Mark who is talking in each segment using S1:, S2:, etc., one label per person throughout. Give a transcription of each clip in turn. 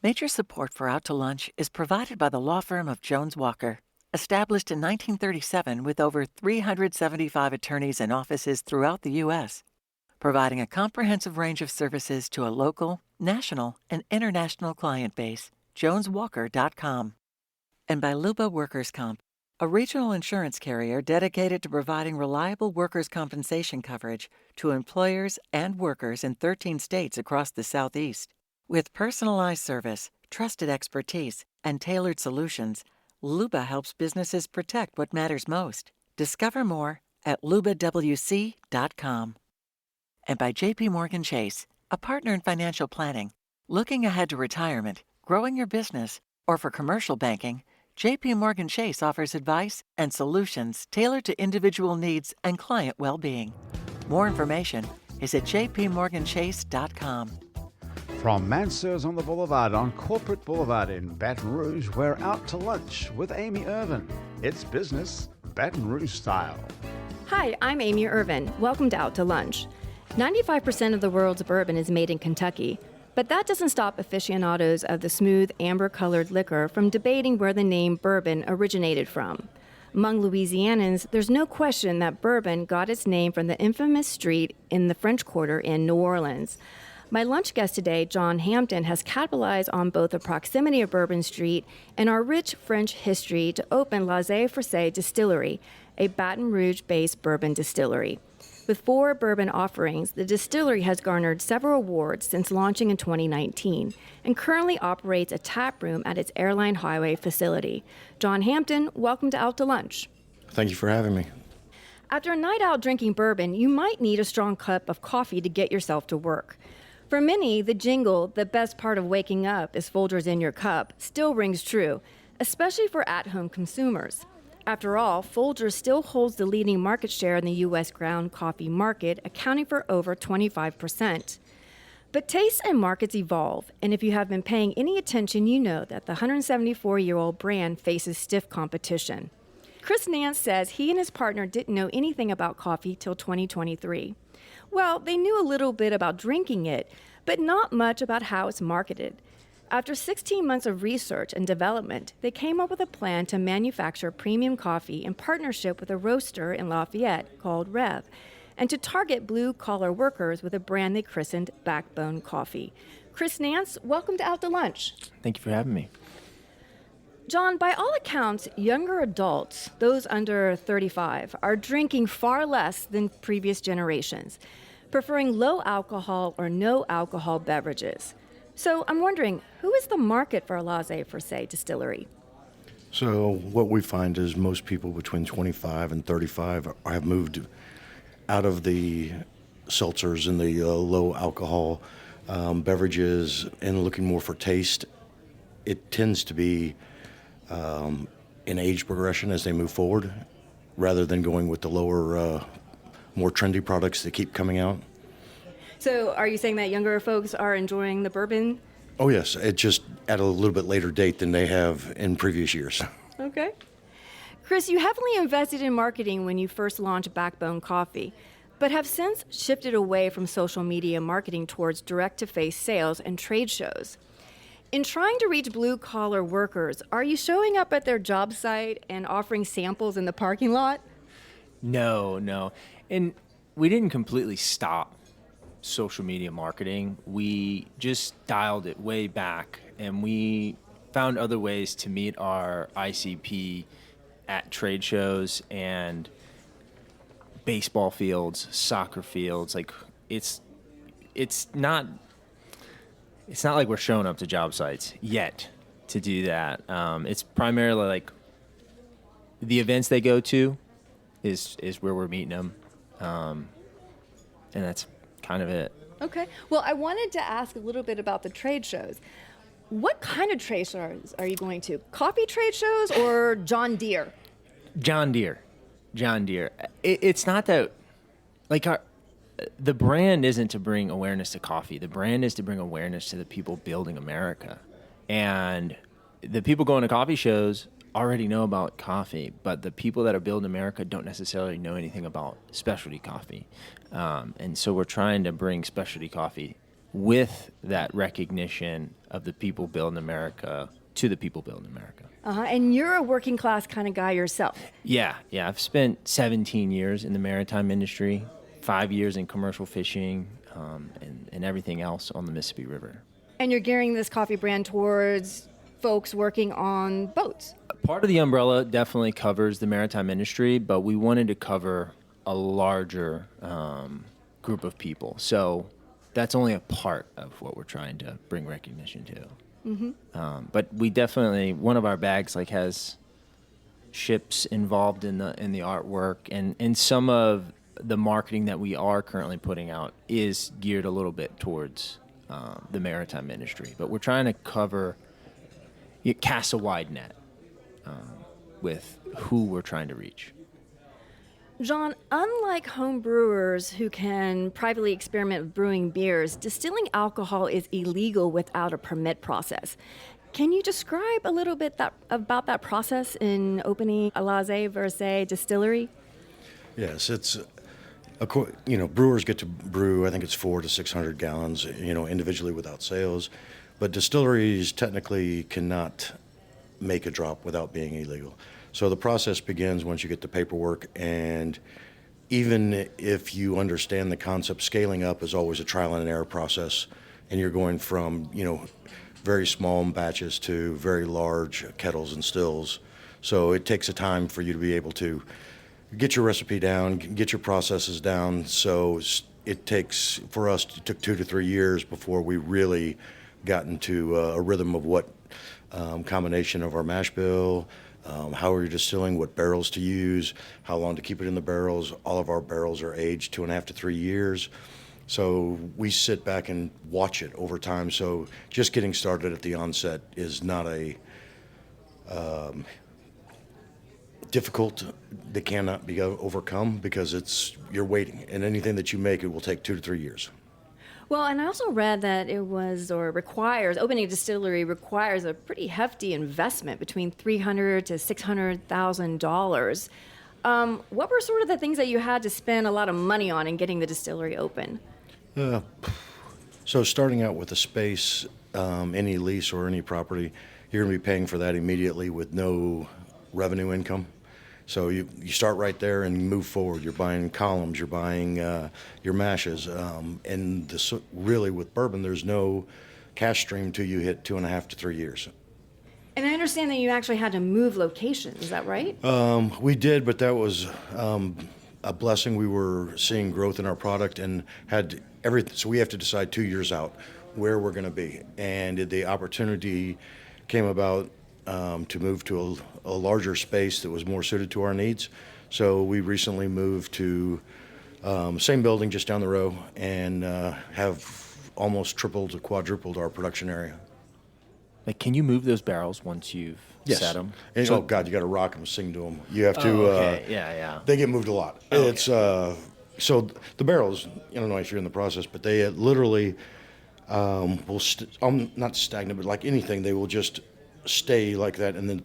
S1: Major support for Out to Lunch is provided by the law firm of Jones Walker, established in 1937 with over 375 attorneys and offices throughout the U.S., providing a comprehensive range of services to a local, national, and international client base. JonesWalker.com. And by Luba Workers Comp, a regional insurance carrier dedicated to providing reliable workers' compensation coverage to employers and workers in 13 states across the Southeast. With personalized service, trusted expertise, and tailored solutions, Luba helps businesses protect what matters most. Discover more at lubawc.com. And by JP Morgan Chase, a partner in financial planning. Looking ahead to retirement, growing your business, or for commercial banking, JP Morgan Chase offers advice and solutions tailored to individual needs and client well-being. More information is at jpmorganchase.com.
S2: From Mansers on the Boulevard on Corporate Boulevard in Baton Rouge, we're out to lunch with Amy Irvin. It's business, Baton Rouge style.
S3: Hi, I'm Amy Irvin. Welcome to Out to Lunch. 95% of the world's bourbon is made in Kentucky, but that doesn't stop aficionados of the smooth, amber-colored liquor from debating where the name bourbon originated from. Among Louisianans, there's no question that bourbon got its name from the infamous street in the French Quarter in New Orleans. My lunch guest today, John Hampton, has capitalized on both the proximity of Bourbon Street and our rich French history to open Laissez-Faire Distillery, a Baton Rouge-based bourbon distillery. With 4 bourbon offerings, the distillery has garnered several awards since launching in 2019 and currently operates a tap room at its Airline Highway facility. John Hampton, welcome to Out to Lunch.
S4: Thank you for having me.
S3: After a night out drinking bourbon, you might need a strong cup of coffee to get yourself to work. For many, the jingle, "the best part of waking up is Folgers in your cup," still rings true, especially for at-home consumers. After all, Folger still holds the leading market share in the U.S. ground coffee market, accounting for over 25%. But tastes and markets evolve, and if you have been paying any attention, you know that the 174-year-old brand faces stiff competition. Chris Nance says he and his partner didn't know anything about coffee till 2023. Well, they knew a little bit about drinking it, but not much about how it's marketed. After 16 months of research and development, they came up with a plan to manufacture premium coffee in partnership with a roaster in Lafayette called Rev, and to target blue-collar workers with a brand they christened Backbone Coffee. Chris Nance, welcome to Out to Lunch.
S5: Thank you for having me.
S3: John, by all accounts, younger adults, those under 35, are drinking far less than previous generations, preferring low alcohol or no alcohol beverages. So I'm wondering, who is the market for a Laissez-Faire Distillery?
S4: So what we find is most people between 25 and 35 have moved out of the seltzers and the low alcohol beverages and looking more for taste. It tends to be an age progression as they move forward, rather than going with the lower, more trendy products that keep coming out.
S3: So are you saying that younger folks are enjoying the bourbon?
S4: Oh yes, it just at a little bit later date than they have in previous years.
S3: Okay. Chris, you heavily invested in marketing when you first launched Backbone Coffee, but have since shifted away from social media marketing towards direct-to-face sales and trade shows. In trying to reach blue-collar workers, are you showing up at their job site and offering samples in the parking lot?
S5: No. And we didn't completely stop social media marketing. We just dialed it way back, and we found other ways to meet our ICP at trade shows and baseball fields, soccer fields. Like it's not like we're showing up to job sites yet to do that. It's primarily like the events they go to is where we're meeting them, and that's kind of it.
S3: Okay. Well, I wanted to ask a little bit about the trade shows. What kind of trade shows are you going to? Coffee trade shows or John Deere?
S5: John Deere. It's not that, like, the brand isn't to bring awareness to coffee. The brand is to bring awareness to the people building America. And the people going to coffee shows already know about coffee, but the people that are building America don't necessarily know anything about specialty coffee. And so we're trying to bring specialty coffee with that recognition of the people building America to the people building America.
S3: And you're a working class kind of guy yourself.
S5: Yeah. I've spent 17 years in the maritime industry, 5 years in commercial fishing, and everything else on the Mississippi River.
S3: And you're gearing this coffee brand towards folks working on boats.
S5: Part of the umbrella definitely covers the maritime industry, but we wanted to cover a larger group of people. So that's only a part of what we're trying to bring recognition to. But we definitely, one of our bags has ships involved in the artwork, and some of the marketing that we are currently putting out is geared a little bit towards the maritime industry. But we're trying to cast a wide net with who we're trying to reach.
S3: John, unlike home brewers who can privately experiment with brewing beers, distilling alcohol is illegal without a permit process. Can you describe a little bit about that process in opening a laissez-faire distillery?
S4: Yes, it's brewers get to brew, I think it's 400 to 600 gallons, individually without sales, but distilleries technically cannot make a drop without being illegal. So the process begins once you get the paperwork, and even if you understand the concept, scaling up is always a trial and error process, and you're going from, very small batches to very large kettles and stills. So it takes a time for you to be able to get your recipe down, get your processes down. So it took 2 to 3 years before we really got into a rhythm of what combination of our mash bill, how we're distilling, what barrels to use, how long to keep it in the barrels. All of our barrels are aged 2.5 to 3 years. So we sit back and watch it over time. So just getting started at the onset is not a difficult that cannot be overcome, because you're waiting, and anything that you make, it will take 2 to 3 years.
S3: Well, and I also read that opening a distillery requires a pretty hefty investment, between $300,000 to $600,000. What were sort of the things that you had to spend a lot of money on in getting the distillery open?
S4: So starting out with a space, any lease or any property, you're going to be paying for that immediately with no revenue income. So you start right there and move forward. You're buying columns, you're buying your mashes, and really with bourbon, there's no cash stream till you hit 2.5 to 3 years.
S3: And I understand that you actually had to move locations. Is that right?
S4: We did, but that was a blessing. We were seeing growth in our product and had everything. So we have to decide 2 years out where we're going to be. And the opportunity came about to move to a larger space that was more suited to our needs. So we recently moved to same building just down the row, and have almost tripled to quadrupled our production area.
S5: Like, can you move those barrels once you've set them?
S4: And, oh God, you got to rock them, sing to them. You have to.
S5: Okay. Yeah.
S4: They get moved a lot.
S5: Okay.
S4: It's so the barrels. I don't know if you're in the process, but they literally will not stagnant, but like anything, they will just stay like that, and then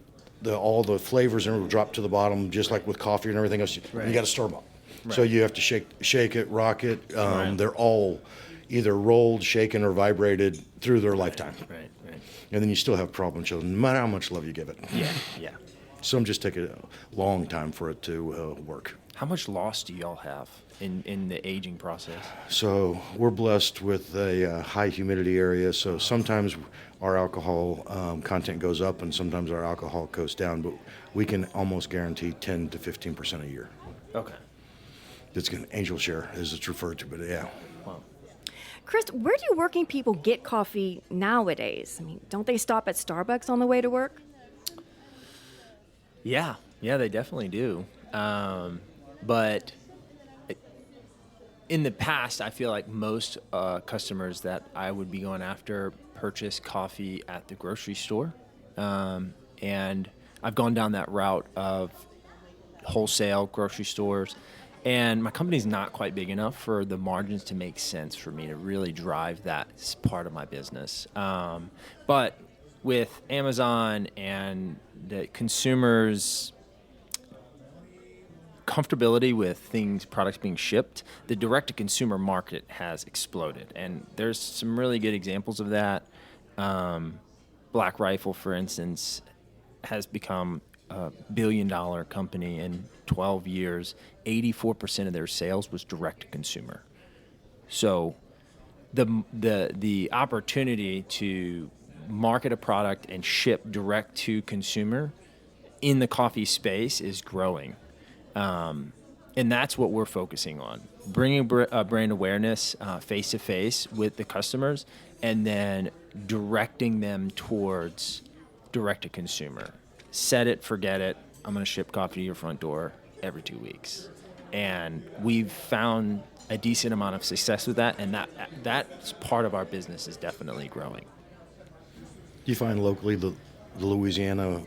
S4: all the flavors and it will drop to the bottom, just like with coffee and everything else.
S5: Right.
S4: And you got to stir them up.
S5: Right.
S4: So you have to shake it, rock it.
S5: Right.
S4: They're all either rolled, shaken, or vibrated through their lifetime.
S5: Right.
S4: And then you still have problem children, no matter how much love you give it.
S5: Yeah.
S4: Some just take a long time for it to work.
S5: How much loss do y'all have in the aging process?
S4: So we're blessed with a high humidity area, so sometimes our alcohol content goes up and sometimes our alcohol goes down, but we can almost guarantee 10 to 15% a year.
S5: Okay.
S4: It's an angel share, as it's referred to, but yeah.
S5: Wow.
S3: Chris, where do working people get coffee nowadays? I mean, don't they stop at Starbucks on the way to work?
S5: Yeah, they definitely do. But in the past, I feel like most customers that I would be going after purchase coffee at the grocery store. And I've gone down that route of wholesale grocery stores. And my company's not quite big enough for the margins to make sense for me to really drive that part of my business. But with Amazon and the consumers comfortability with products being shipped, the direct-to-consumer market has exploded. And there's some really good examples of that. Black Rifle, for instance, has become a billion-dollar company in 12 years. 84% of their sales was direct-to-consumer. So the opportunity to market a product and ship direct to consumer in the coffee space is growing. And that's what we're focusing on, bringing brand awareness face to face with the customers and then directing them towards direct to consumer. Set it, forget it. I'm going to ship coffee to your front door every 2 weeks. And we've found a decent amount of success with that, and that's part of our business is definitely growing.
S4: Do you find locally the Louisiana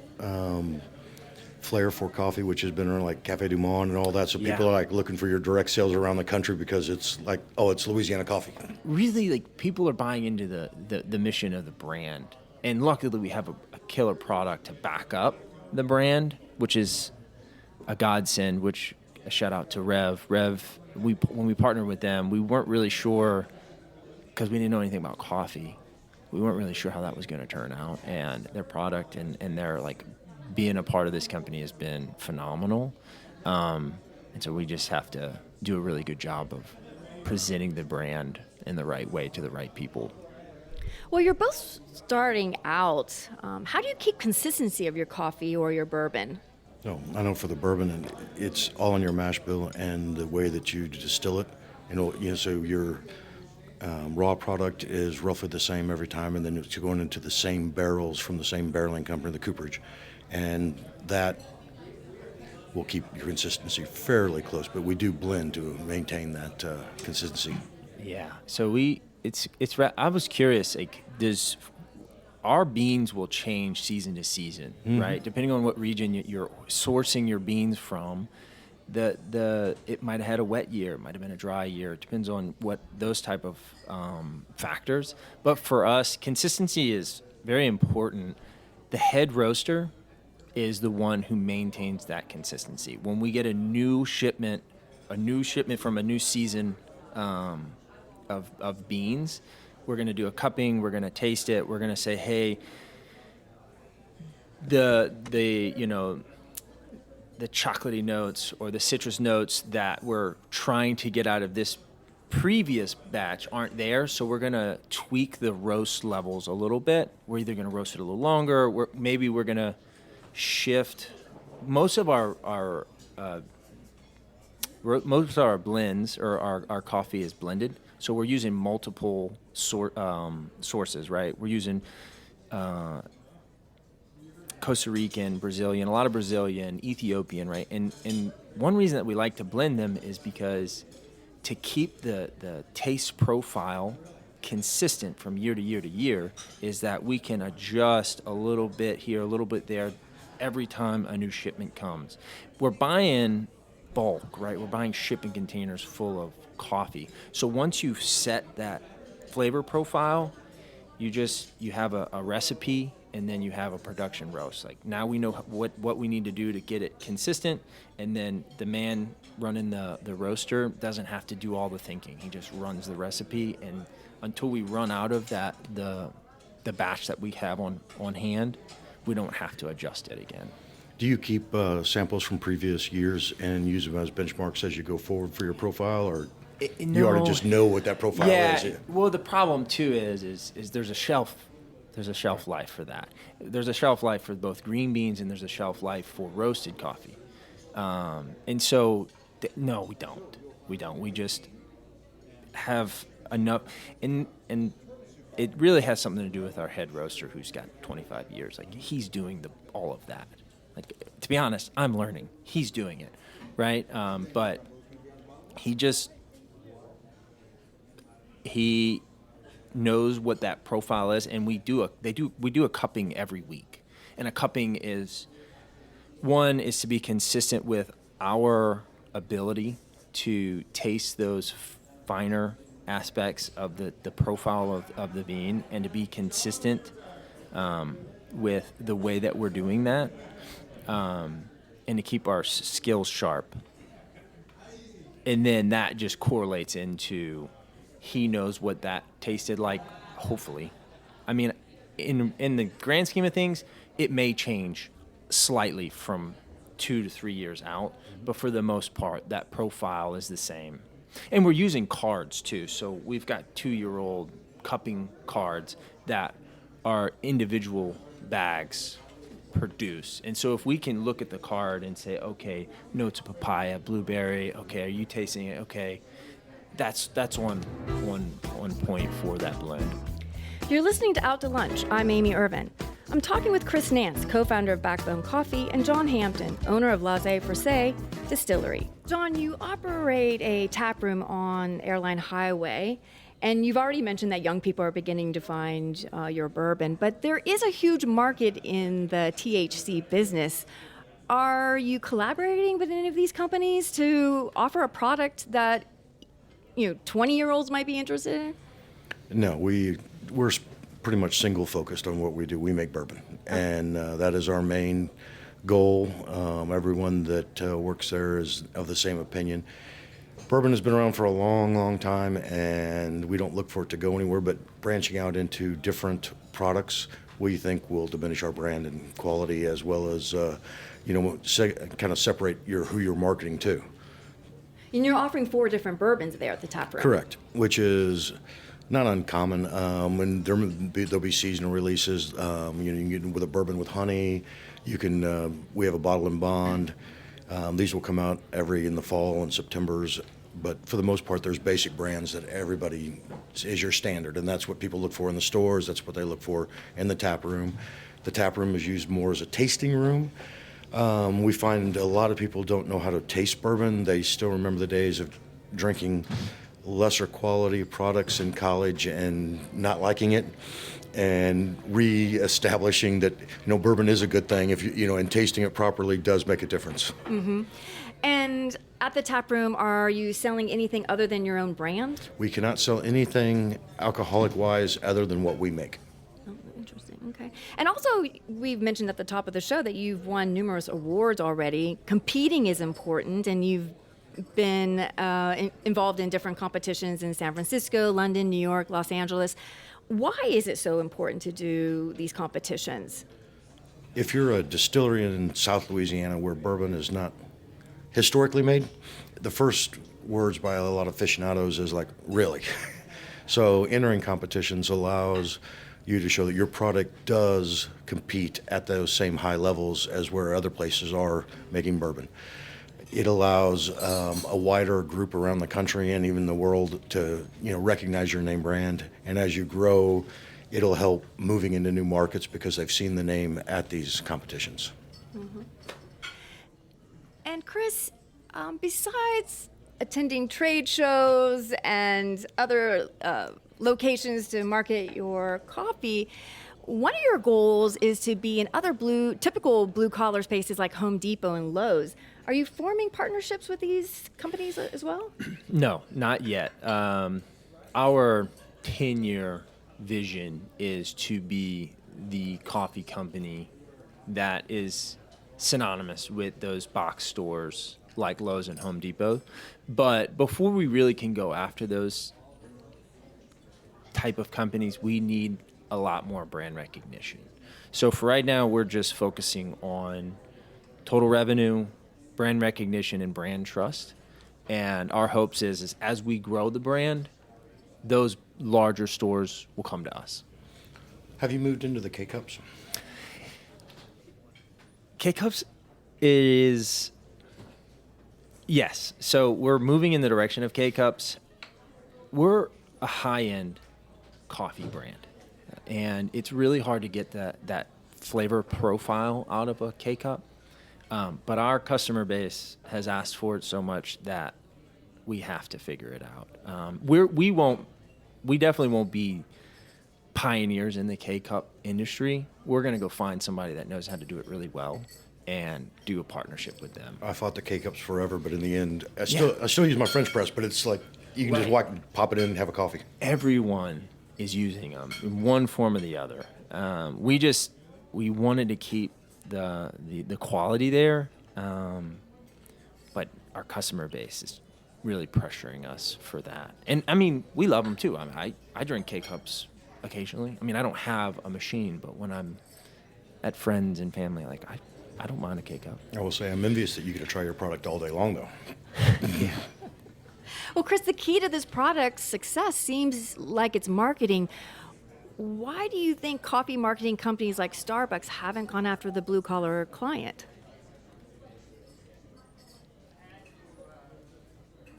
S4: flair for coffee, which has been around like Cafe Du Monde and all that, so people are like looking for your direct sales around the country because it's like, oh, it's Louisiana coffee?
S5: Really, like, people are buying into the mission of the brand, and luckily we have a killer product to back up the brand, which is a godsend. Which a shout out to Rev. When we partnered with them, we weren't really sure because we didn't know anything about coffee. We weren't really sure how that was going to turn out, and their product and their like being a part of this company has been phenomenal. And so we just have to do a really good job of presenting the brand in the right way to the right people.
S3: Well, you're both starting out. How do you keep consistency of your coffee or your bourbon?
S4: No, I know for the bourbon, it's all in your mash bill and the way that you distill it. So your raw product is roughly the same every time, and then it's going into the same barrels from the same barreling company, the cooperage, and that will keep your consistency fairly close. But we do blend to maintain that consistency.
S5: Yeah. So I was curious, like, our beans will change season to season, right? Depending on what region you're sourcing your beans from. It might have had a wet year, it might have been a dry year. It depends on what those type of factors. But for us, consistency is very important. The head roaster is the one who maintains that consistency. When we get a new shipment from a new season of beans, we're going to do a cupping, we're going to taste it, we're going to say, hey, the chocolatey notes or the citrus notes that we're trying to get out of this previous batch aren't there, so we're going to tweak the roast levels a little bit. We're either going to roast it a little longer, maybe we're going to shift. Most of our blends or our coffee is blended, so we're using multiple sources, right? We're using Costa Rican, Brazilian, a lot of Brazilian, Ethiopian, right? And one reason that we like to blend them is because to keep the taste profile consistent from year to year to year is that we can adjust a little bit here, a little bit there every time a new shipment comes. We're buying bulk, right? We're buying shipping containers full of coffee. So once you've set that flavor profile, you have a recipe and then you have a production roast. Like, now we know what we need to do to get it consistent, and then the man running the roaster doesn't have to do all the thinking. He just runs the recipe, and until we run out of that the batch that we have on hand, we don't have to adjust it again.
S4: Do you keep samples from previous years and use them as benchmarks as you go forward for your profile, or you already just know what that profile is?
S5: Yeah. Well, the problem too is there's a shelf life for that. There's a shelf life for both green beans, and there's a shelf life for roasted coffee. And so, no, we don't. We just have enough, and it really has something to do with our head roaster, who's got 25 years. Like, he's doing all of that. Like, to be honest, I'm learning. He's doing it, right? But he knows what that profile is, and we do a cupping every week. And a cupping is to be consistent with our ability to taste those finer aspects of the profile of the bean, and to be consistent with the way that we're doing that, and to keep our skills sharp. And then that just correlates into he knows what that tasted like, hopefully. I mean, in the grand scheme of things, it may change slightly from 2 to 3 years out, but for the most part, that profile is the same. And we're using cards too. So we've got 2-year-old cupping cards that are individual bags produce. And so if we can look at the card and say, okay, notes of papaya, blueberry, okay, are you tasting it? Okay, that's one point for that blend.
S3: You're listening to Out to Lunch. I'm Amy Irvin. I'm talking with Chris Nance, co-founder of Backbone Coffee, and John Hampton, owner of Laissez Faire Distillery. John, you operate a tap room on Airline Highway, and you've already mentioned that young people are beginning to find your bourbon, but there is a huge market in the THC business. Are you collaborating with any of these companies to offer a product that 20-year-olds might be interested in?
S4: No, we're pretty much single focused on what we do. We make bourbon, and that is our main goal. Everyone that works there is of the same opinion. Bourbon has been around for a long, long time, and we don't look for it to go anywhere, but branching out into different products we think will diminish our brand and quality, as well as kind of separate who you're marketing to.
S3: And you're offering 4 different bourbons there at the tap room.
S4: Correct, which is not uncommon. When there'll be seasonal releases. You can get with a bourbon with honey. We have a bottle and bond. These will come out in the fall and September's. But for the most part, there's basic brands that everybody is your standard, and that's what people look for in the stores. That's what they look for in the tap room. The tap room is used more as a tasting room. We find a lot of people don't know how to taste bourbon. They still remember the days of drinking lesser quality products in college and not liking it, and re-establishing that bourbon is a good thing if and tasting it properly does make a difference.
S3: Mm-hmm. And at the tap room, are you selling anything other than your own brand?
S4: We cannot sell anything alcoholic-wise other than what we make.
S3: Oh, interesting. Okay. And also, we've mentioned at the top of the show that you've won numerous awards already. Competing is important, and you've been involved in different competitions in San Francisco, London, New York, Los Angeles. Why is it so important to do these competitions?
S4: If you're a distillery in South Louisiana where bourbon is not historically made, the first words by a lot of aficionados is like, really? So entering competitions allows you to show that your product does compete at those same high levels as where other places are making bourbon. It allows a wider group around the country and even the world to recognize your name brand. And as you grow, it'll help moving into new markets because they've seen the name at these competitions.
S3: Mm-hmm. And Chris, besides attending trade shows and other locations to market your coffee, one of your goals is to be in other typical blue-collar spaces like Home Depot and Lowe's. Are you forming partnerships with these companies as well?
S5: No, not yet. Our 10-year vision is to be the coffee company that is synonymous with those box stores like Lowe's and Home Depot. But before we really can go after those type of companies, we need a lot more brand recognition. So for right now, we're just focusing on total revenue, brand recognition, and brand trust. And our hopes is as we grow the brand, those larger stores will come to us.
S4: Have you moved into the K-Cups?
S5: K-Cups is, yes. So we're moving in the direction of K-Cups. We're a high-end coffee brand, and it's really hard to get that flavor profile out of a K-Cup. But our customer base has asked for it so much that we have to figure it out. We definitely won't be pioneers in the K-Cup industry. We're going to go find somebody that knows how to do it really well and do a partnership with them.
S4: I fought the K-Cups forever, but in the end, I still use my French press, but it's like you can just pop it in and have a coffee.
S5: Everyone is using them in one form or the other. We wanted to keep the quality there, but our customer base really pressuring us for that. And I mean, we love them too. I mean, I drink K-Cups occasionally. I mean, I don't have a machine, but when I'm at friends and family, like I don't mind a K-Cup.
S4: I will say I'm envious that you get to try your product all day long, though.
S5: Yeah.
S3: Well, Chris, the key to this product's success seems like it's marketing. Why do you think coffee marketing companies like Starbucks haven't gone after the blue-collar client?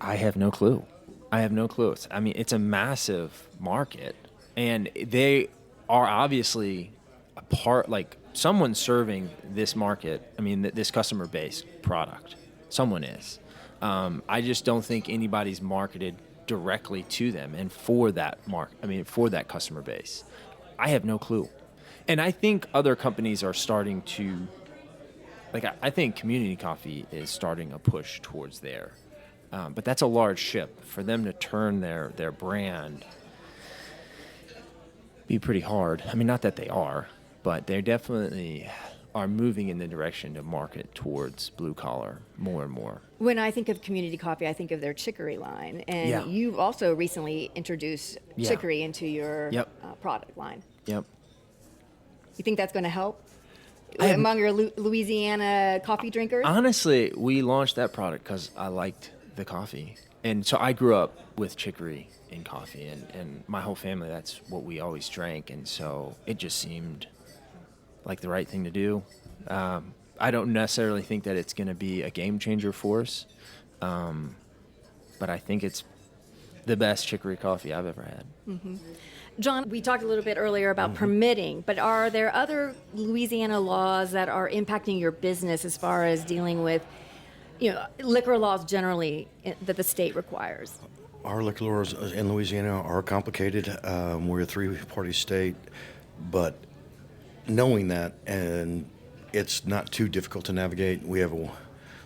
S5: I have no clue. I mean, it's a massive market, and they are obviously a part, like someone serving this market. I mean, this customer base product. Someone is. I just don't think anybody's marketed directly to them and for that for that customer base. I have no clue. And I think other companies are starting to, like, I think Community Coffee is starting a push towards there. But that's a large ship. For them to turn their brand be pretty hard. I mean, not that they are, but they definitely are moving in the direction to market towards blue collar more and more.
S3: When I think of Community Coffee, I think of their chicory line. And
S5: Yeah.
S3: you've also recently introduced
S5: Yeah.
S3: chicory into your
S5: Yep.
S3: product line.
S5: Yep.
S3: You think that's going to help
S5: I have-
S3: among your Louisiana coffee drinkers?
S5: Honestly, we launched that product because I liked the coffee. And so I grew up with chicory in coffee, and my whole family, that's what we always drank. And so it just seemed like the right thing to do. I don't necessarily think that it's going to be a game changer for us, but I think it's the best chicory coffee I've ever had.
S3: John, we talked a little bit earlier about permitting, but are there other Louisiana laws that are impacting your business as far as dealing with, liquor laws generally that the state requires?
S4: Our liquor laws in Louisiana are complicated. We're a three-party state, but knowing that, and it's not too difficult to navigate. We have a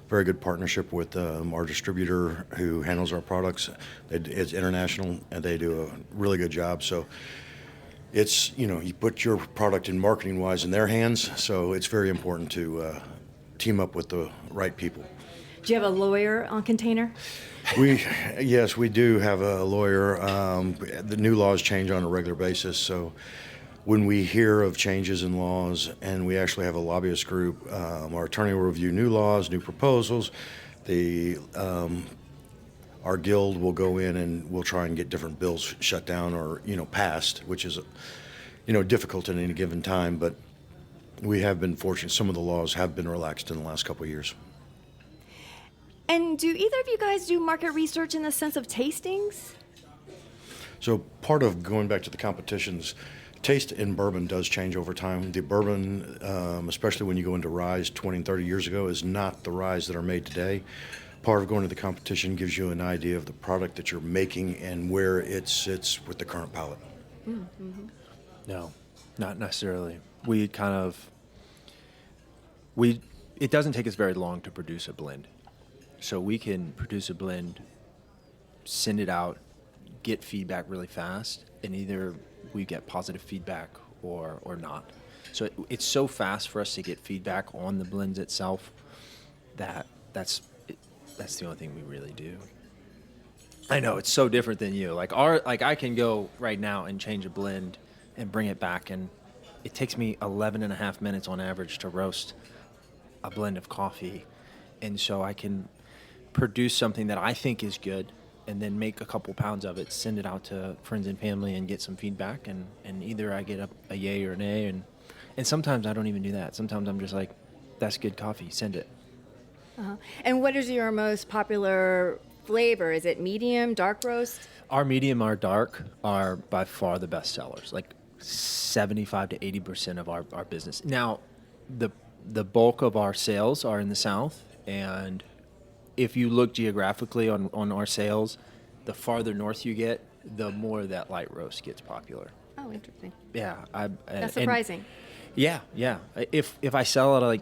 S4: very good partnership with our distributor who handles our products. It's international, and they do a really good job. So it's, you put your product in marketing-wise in their hands, so it's very important to team up with the right people.
S3: Do you have a lawyer on container?
S4: Yes, we do have a lawyer. The new laws change on a regular basis, so when we hear of changes in laws, and we actually have a lobbyist group, our attorney will review new laws, new proposals. Our guild will go in and we'll try and get different bills shut down or passed, which is difficult at any given time. But we have been fortunate; some of the laws have been relaxed in the last couple of years.
S3: And do either of you guys do market research in the sense of tastings?
S4: So part of going back to the competitions, taste in bourbon does change over time. The bourbon, especially when you go into rye 20 and 30 years ago, is not the ryes that are made today. Part of going to the competition gives you an idea of the product that you're making and where it sits with the current palate.
S3: Mm-hmm.
S5: No, not necessarily. It doesn't take us very long to produce a blend. So we can produce a blend, send it out, get feedback really fast, and either we get positive feedback or not. So it's so fast for us to get feedback on the blends itself that's the only thing we really do. I know it's so different than you. Like I can go right now and change a blend and bring it back, and it takes me 11 and a half minutes on average to roast a blend of coffee. And so I can produce something that I think is good and then make a couple pounds of it, send it out to friends and family and get some feedback. And either I get a yay or an A. And sometimes I don't even do that. Sometimes I'm just like, that's good coffee, send it.
S3: Uh-huh. And what is your most popular flavor? Is it medium, dark roast?
S5: Our medium, our dark are by far the best sellers, like 75 to 80% of our business. Now, the bulk of our sales are in the South, and if you look geographically on our sales, the farther north you get, the more that light roast gets popular.
S3: Oh, interesting.
S5: Yeah.
S3: That's surprising.
S5: Yeah. If I sell at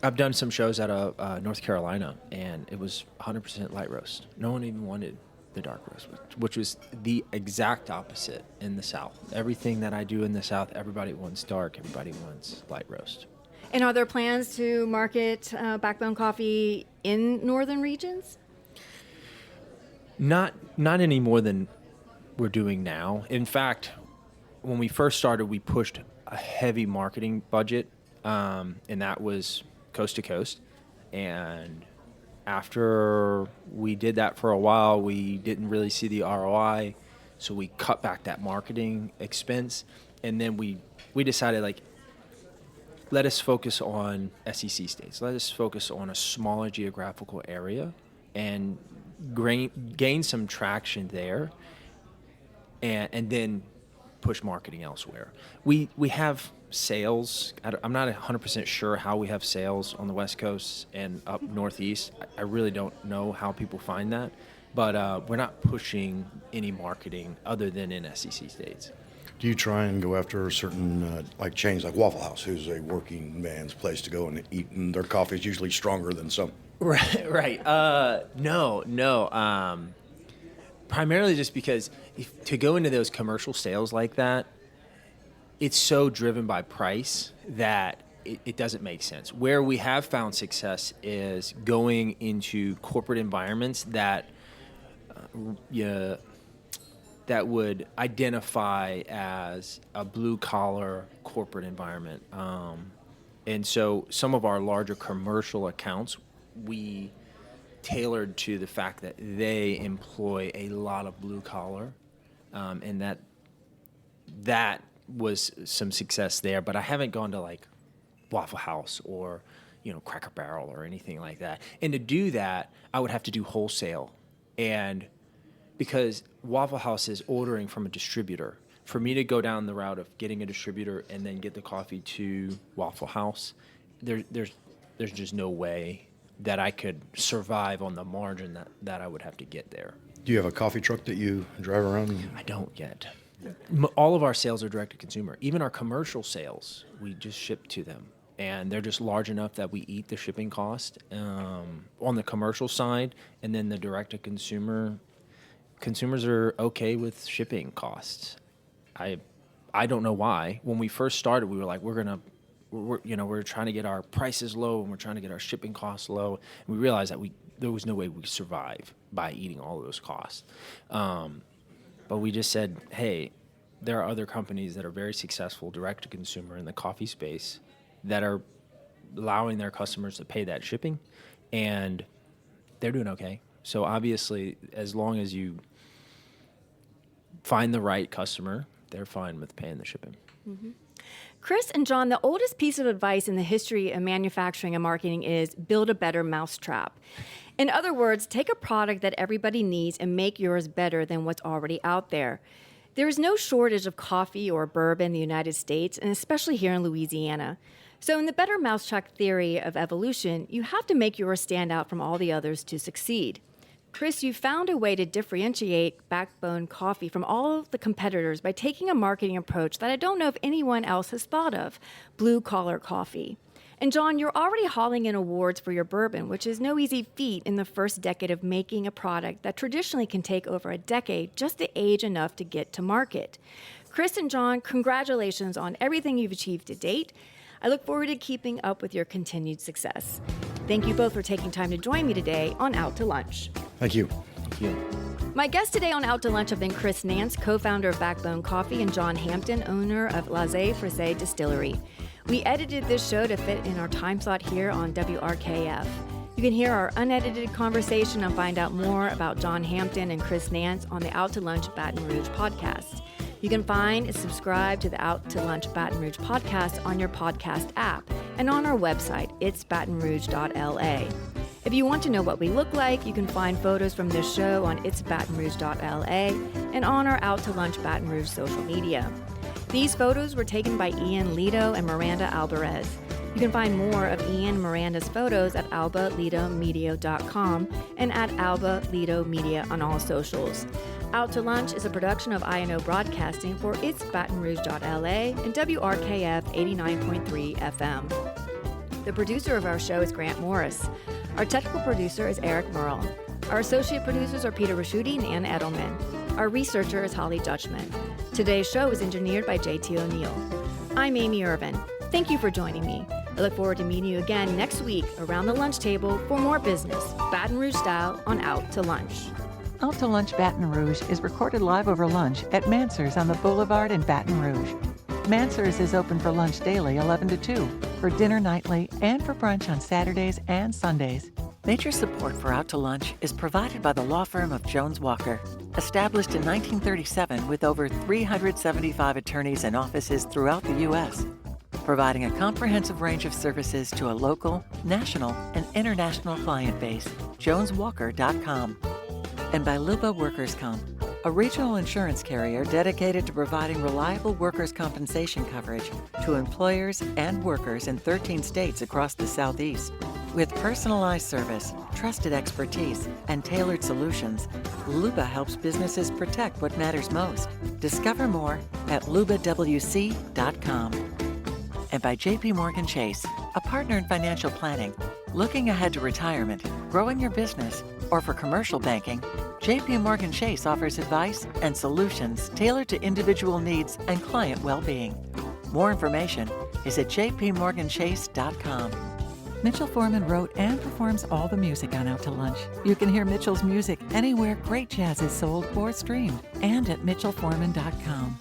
S5: I've done some shows out of North Carolina, and it was 100% light roast. No one even wanted the dark roast, which was the exact opposite in the South. Everything that I do in the South, everybody wants dark, everybody wants light roast.
S3: And are there plans to market Backbone Coffee in northern regions?
S5: Not any more than we're doing now. In fact, when we first started, we pushed a heavy marketing budget, and that was coast to coast. And after we did that for a while, we didn't really see the ROI, so we cut back that marketing expense. And then we decided, like, let us focus on SEC states. Let us focus on a smaller geographical area and gain some traction there, and then push marketing elsewhere. We have sales. I'm not 100% sure how we have sales on the West Coast and up Northeast. I really don't know how people find that, but we're not pushing any marketing other than in SEC states.
S4: Do you try and go after certain like chains like Waffle House, who's a working man's place to go and eat, and their coffee is usually stronger than some?
S5: Right. No. Primarily just because to go into those commercial sales like that, it's so driven by price that it doesn't make sense. Where we have found success is going into corporate environments that that would identify as a blue-collar corporate environment. And so some of our larger commercial accounts, we tailored to the fact that they employ a lot of blue-collar, and that was some success there. But I haven't gone to, like, Waffle House or, Cracker Barrel or anything like that. And to do that, I would have to do wholesale. And because Waffle House is ordering from a distributor, for me to go down the route of getting a distributor and then get the coffee to Waffle House, there's just no way that I could survive on the margin that I would have to get there.
S4: Do you have a coffee truck that you drive around?
S5: I don't yet. All of our sales are direct to consumer. Even our commercial sales, we just ship to them. And they're just large enough that we eat the shipping cost on the commercial side. And then the direct to consumer, consumers are okay with shipping costs. I don't know why. When we first started, we were like, we're trying to get our prices low and we're trying to get our shipping costs low. And we realized that there was no way we could survive by eating all of those costs. But we just said, hey, there are other companies that are very successful direct to consumer in the coffee space that are allowing their customers to pay that shipping, and they're doing okay. So obviously, as long as you find the right customer, they're fine with paying the shipping.
S3: Mm-hmm. Chris and John, the oldest piece of advice in the history of manufacturing and marketing is build a better mousetrap. In other words, take a product that everybody needs and make yours better than what's already out there. There is no shortage of coffee or bourbon in the United States, and especially here in Louisiana. So in the better mousetrap theory of evolution, you have to make yours stand out from all the others to succeed. Chris, you found a way to differentiate Bourbon Coffee from all of the competitors by taking a marketing approach that I don't know if anyone else has thought of, blue-collar coffee. And John, you're already hauling in awards for your bourbon, which is no easy feat in the first decade of making a product that traditionally can take over a decade just to age enough to get to market. Chris and John, congratulations on everything you've achieved to date. I look forward to keeping up with your continued success. Thank you both for taking time to join me today on Out to Lunch.
S4: Thank you.
S5: Thank you.
S3: My guests today on Out to Lunch have been Chris Nance, co-founder of Bourbon Coffee, and John Hampton, owner of Laissez Fraise Distillery. We edited this show to fit in our time slot here on WRKF. You can hear our unedited conversation and find out more about John Hampton and Chris Nance on the Out to Lunch Baton Rouge podcast. You can find and subscribe to the Out to Lunch Baton Rouge podcast on your podcast app and on our website, itsbatonrouge.la. If you want to know what we look like, you can find photos from this show on itsbatonrouge.la and on our Out to Lunch Baton Rouge social media. These photos were taken by Ian Lito and Miranda Alvarez. You can find more of Ian and Miranda's photos at albalitomedia.com and at Alba Lito Media on all socials. Out to Lunch is a production of INO Broadcasting for itsbatonrouge.la and WRKF 89.3 FM. The producer of our show is Grant Morris. Our technical producer is Eric Merle. Our associate producers are Peter Raschuti and Ann Edelman. Our researcher is Holly Dutchman. Today's show was engineered by JT O'Neill. I'm Amy Irvin. Thank you for joining me. I look forward to meeting you again next week around the lunch table for more business, Baton Rouge style, on Out to Lunch.
S1: Out to Lunch Baton Rouge is recorded live over lunch at Mansur's on the Boulevard in Baton Rouge. Mansur's is open for lunch daily 11 to 2, for dinner nightly, and for brunch on Saturdays and Sundays. Major support for Out to Lunch is provided by the law firm of Jones Walker, established in 1937 with over 375 attorneys and offices throughout the U.S., providing a comprehensive range of services to a local, national, and international client base. JonesWalker.com. And by Luba Workers' Comp, a regional insurance carrier dedicated to providing reliable workers' compensation coverage to employers and workers in 13 states across the Southeast. With personalized service, trusted expertise, and tailored solutions, Luba helps businesses protect what matters most. Discover more at lubawc.com. And by JP Morgan Chase, a partner in financial planning. Looking ahead to retirement, growing your business, or for commercial banking, JP Morgan Chase offers advice and solutions tailored to individual needs and client well-being. More information is at jpmorganchase.com. Mitchell Foreman wrote and performs all the music on Out to Lunch. You can hear Mitchell's music anywhere great jazz is sold or streamed, and at mitchellforeman.com.